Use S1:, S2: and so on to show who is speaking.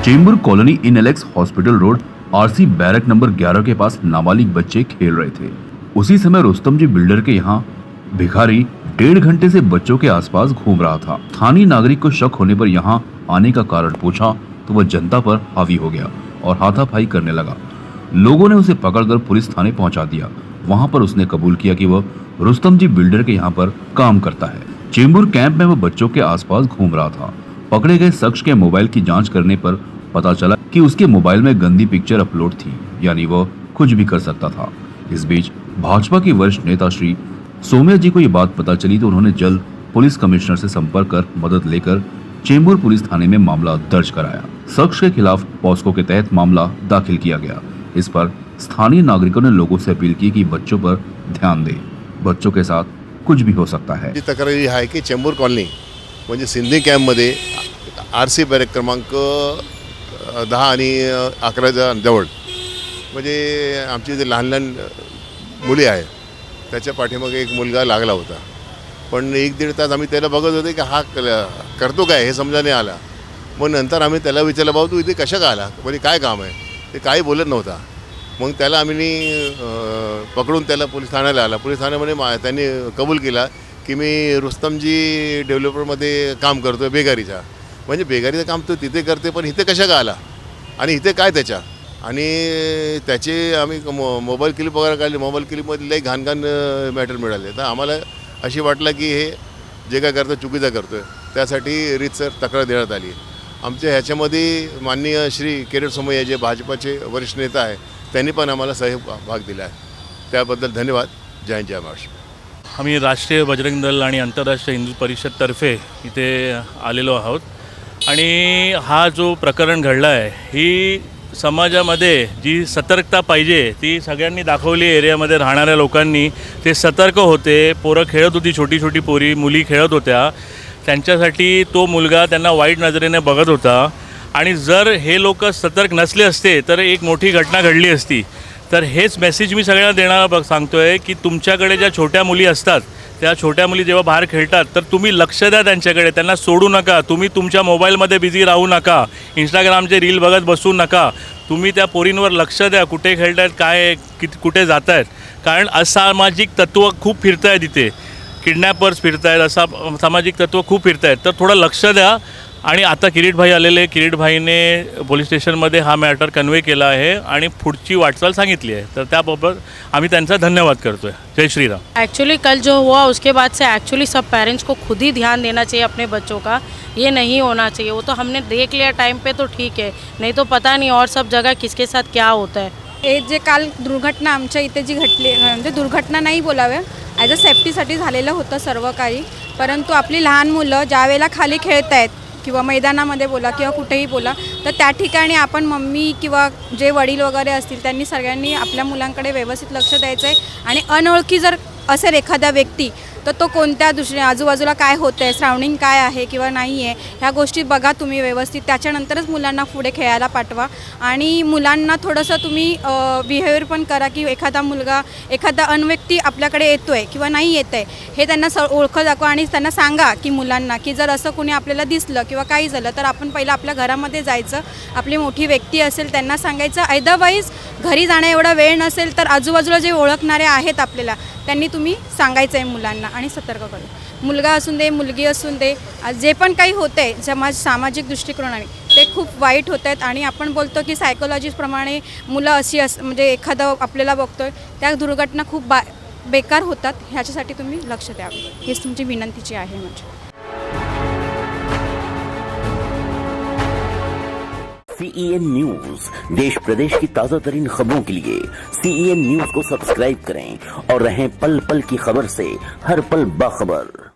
S1: Chembur colony in Alex hospital road RC barrack number 11 K pass नाबालिग बच्चे खेल रहे थे। उसी समय रुस्तम जी बिल्डर के यहाँ भिखारी 1.5 घंटे से बच्चों के आसपास घूम रहा था। स्थानीय नागरिक को शक होने पर यहाँ आने का कारण पूछा तो वह जनता पर हावी हो गया और हाथापाई करने लगा। लोगों ने उसे पकड़कर पुलिस थाने पहुंचा दिया। वहां पर उसने कबूल किया कि वह रुस्तम जी बिल्डर के यहाँ पर काम करता है। चेंबूर कैंप में वह बच्चों के आसपास घूम रहा था। पकड़े गए शख्स के मोबाइल की जांच करने पर पता चला कि उसके मोबाइल में गंदी पिक्चर अपलोड थी, यानी वह कुछ भी कर सकता था। इस बीच भाजपा की वरिष्ठ नेता श्री सोम्या जी को ये बात पता चली तो उन्होंने जल्द पुलिस कमिश्नर से संपर्क कर मदद लेकर चेंबूर पुलिस थाने में मामला दर्ज कराया। शख्स के खिलाफ पॉस्को के तहत मामला दाखिल किया गया। इस पर स्थानीय नागरिकों ने लोगों से अपील की कि बच्चों पर ध्यान दें, बच्चों के साथ कुछ भी हो सकता है।
S2: तक्रारी आहे की चेंबूर कॉलनी म्हणजे सिंधी कॅम्पमध्ये आरसी बॅरक क्रमांक 10 आणि 11 जवळ म्हणजे आमची जे लहान लहान मुली आहे त्याच्या पाठीमागे एक मुलगा लागला होता। पण 1-1.5 तास आम्ही त्याला बघत होते की हा करतो काय हे समजा नाही आला। मग नंतर आम्ही त्याला विचारलं, भाऊ तू इथे कशा का आला, म्हणजे काय काम आहे, ते काही बोलत नव्हता। मग त्याला आम्ही पकडून त्याला पोलीस ठाण्याला आला। पोलीस ठाण्यामध्ये त्यांनी कबूल केला की मी रुस्तमजी डेव्हलपरमध्ये काम करतो आहे बेगारीचा। म्हणजे बेगारीचं काम तो तिथे करते, पण इथे कशा का आला आणि इथे काय त्याच्या, आणि त्याचे आम्ही मोबाईल क्लिप वगैरे काढले। मोबाईल क्लिपमध्ये लई घाण मॅटर मिळाले। तर आम्हाला अशी वाटलं की हे जे काय करतो चुकीचं करतो आहे, त्यासाठी रीतसर तक्रार देण्यात आली। आमच्या ह्याच्यामध्ये माननीय श्री किरीट सोमय्या जे भाजपाचे वरिष्ठ नेता आहे त्यांनी पण आम्हाला सहभाग दिला आहे, त्याबद्दल धन्यवाद। जय जय महाराष्ट्र।
S3: आम्ही राष्ट्रीय बजरंग दल आणि आंतरराष्ट्रीय हिंदू परिषदतर्फे इथे आलेलो आहोत आणि हा जो प्रकरण घडला आहे ही समाजामध्ये जी सतर्कता पाहिजे ती सगळ्यांनी दाखवली। एरियामध्ये राहणाऱ्या लोकांनी ते सतर्क होते। पोरं खेळत होती, छोटी छोटी पोरी मुली खेळत होत्या, त्यांच्यासाठी तो मुलगा त्यांना वाईट नजरेने बघत होता आणि जर हे लोक सतर्क नसले असते तर एक मोठी घटना घडली असती। तर हेच मेसेज मी सगळ्यांना देणार सांगतोय की तुमच्याकडे ज्या छोट्या मुली असतात त्या छोट्या मुली जेव्हा बाहेर खेळतात तर तुम्ही लक्ष द्या त्यांच्याकडे, त्यांना सोडू नका। तुम्ही तुमच्या मोबाईलमध्ये बिझी राहू नका, इंस्टाग्रामचे रील बघत बसू नका। तुम्ही त्या पोरींवर लक्ष द्या, कुठे खेळत आहेत, काय कुठे जात आहेत, कारण असामाजिक तत्त्व खूप फिरत आहेत इथे, किडनॅपर्स फिरत आहेत, असा सामाजिक तत्त्व खूप फिरत आहेत। तर थोडं लक्ष द्या। आणि आता किरीट भाई आलेले, किरीट भाईने पोलीस स्टेशनमध्ये हा मॅटर कन्वे केला आहे आणि पुढची वाटचाल सांगितली आहे, तर त्याबाबत आम्ही त्यांचा धन्यवाद करतोय। जय श्री राम।
S4: एक्चुअली कल जो हुआ उसके बाद से एक्चुअली सब पेरेंट्स को खुद ही ध्यान देना चाहिए अपने बच्चों का, ये नहीं होना चाहिए। वो तो हमने देख लिया टाइम पे तो ठीक है, नहीं तो पता नहीं और सब जगह किसके साथ क्या होता है।
S5: हे जे काल दुर्घटना आमच्या इथे जी घडली, म्हणजे दुर्घटना नाही बोलावे, ॲज अ सेफ्टीसाठी झालेलं होतं सर्व काही। परंतु आपली लहान मुलं ज्या वेळेला खाली खेळत आहेत किंवा मैदानामध्ये बोला किंवा कुठेही बोला, तर त्या ठिकाणी आपण मम्मी किंवा जे वडील वगैरे असतील त्यांनी सगळ्यांनी आपल्या मुलांकडे व्यवस्थित लक्ष द्यायचं आहे। आणि अनोळखी जर असेल एखादा व्यक्ती तर तो कोणत्या दुसऱ्या आजूबाजूला काय होतं आहे, सराउंडिंग काय आहे किंवा नाही आहे, ह्या गोष्टी बघा तुम्ही व्यवस्थित। त्याच्यानंतरच मुलांना पुढे खेळायला पाठवा आणि मुलांना थोडंसं तुम्ही बिहेवियर पण करा की एखादा अनव्यक्ती आपल्याकडे येतो आहे किंवा नाही येत आहे हे त्यांना ओळखं दाखवा आणि त्यांना सांगा की मुलांना की जर असं कोणी आपल्याला दिसलं किंवा काही झालं तर आपण पहिलं आपल्या घरामध्ये जायचं, आपली मोठी व्यक्ती असेल त्यांना सांगायचं। अदरवाईज घरी जाणं एवढा वेळ नसेल तर आजूबाजूला जे ओळखणारे आहेत आपल्याला त्यांनी तुम्ही सांगायचं आहे मुलांना आणि सतर्क करा। मुलगा असून दे, मुलगी असून दे, जे पण काही होतं आहे सामाजिक दृष्टिकोनाने ते खूप वाईट होत आहेत। आणि आपण बोलतो की सायकोलॉजीप्रमाणे मुलं अशी म्हणजे एखादं आपल्याला बघतो आहे त्या दुर्घटना खूप बेकार होतात, ह्याच्यासाठी तुम्ही लक्ष द्यावे, हेच तुमची विनंतीची आहे। म्हणजे
S6: CEN न्यूज देश प्रदेश की ताज़ा तरीन खबरों के लिए CEN न्यूज को सब्सक्राइब करें और रहें पल पल की खबर से हर पल बाखबर।